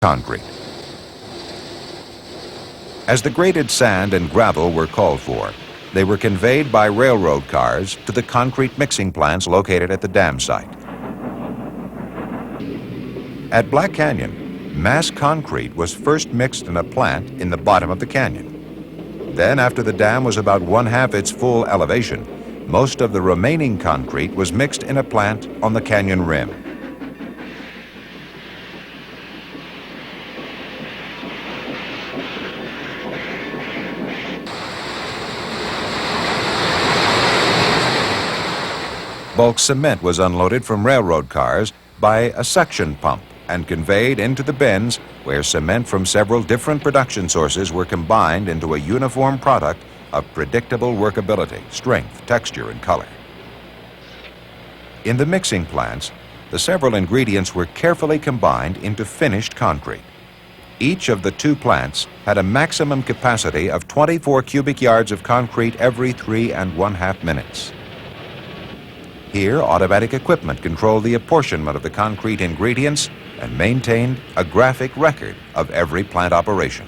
concrete. As the graded sand and gravel were called for, they were conveyed by railroad cars to the concrete mixing plants located at the dam site. At Black Canyon, mass concrete was first mixed in a plant in the bottom of the canyon. Then, after the dam was about 1/2 its full elevation, most of the remaining concrete was mixed in a plant on the canyon rim. Bulk cement was unloaded from railroad cars by a suction pump and conveyed into the bins where cement from several different production sources were combined into a uniform product of predictable workability, strength, texture, and color. In the mixing plants, the several ingredients were carefully combined into finished concrete. Each of the two plants had a maximum capacity of 24 cubic yards of concrete every 3½ minutes. Here, automatic equipment controlled the apportionment of the concrete ingredients and maintained a graphic record of every plant operation.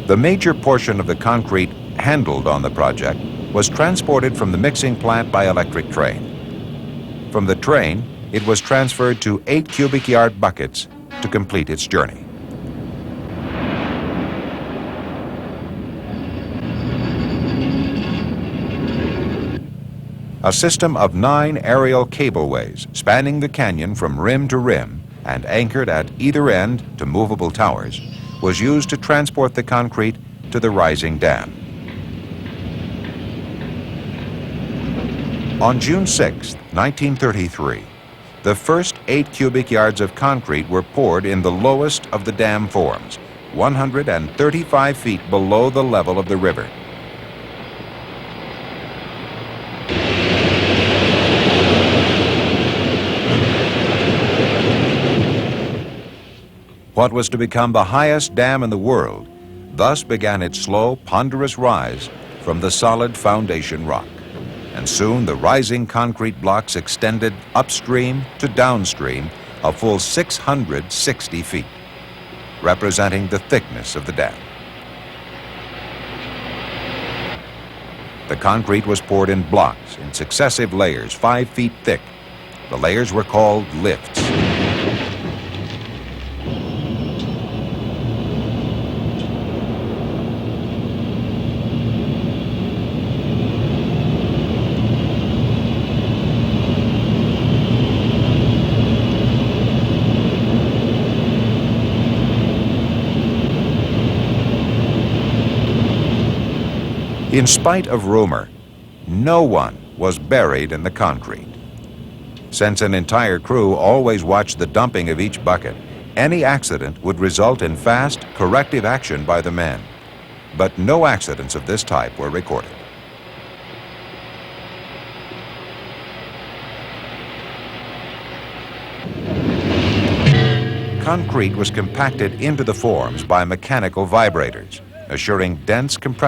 The major portion of the concrete handled on the project was transported from the mixing plant by electric train. From the train, it was transferred to 8 cubic yard buckets to complete its journey. A system of 9 aerial cableways spanning the canyon from rim to rim and anchored at either end to movable towers was used to transport the concrete to the rising dam. On June 6, 1933, the first 8 cubic yards of concrete were poured in the lowest of the dam forms, 135 feet below the level of the river. What was to become the highest dam in the world thus began its slow, ponderous rise from the solid foundation rock. And soon the rising concrete blocks extended upstream to downstream a full 660 feet, representing the thickness of the dam. The concrete was poured in blocks in successive layers 5 feet thick. The layers were called lifts. In spite of rumor, no one was buried in the concrete. Since an entire crew always watched the dumping of each bucket, any accident would result in fast corrective action by the men. But no accidents of this type were recorded. Concrete was compacted into the forms by mechanical vibrators, assuring dense compression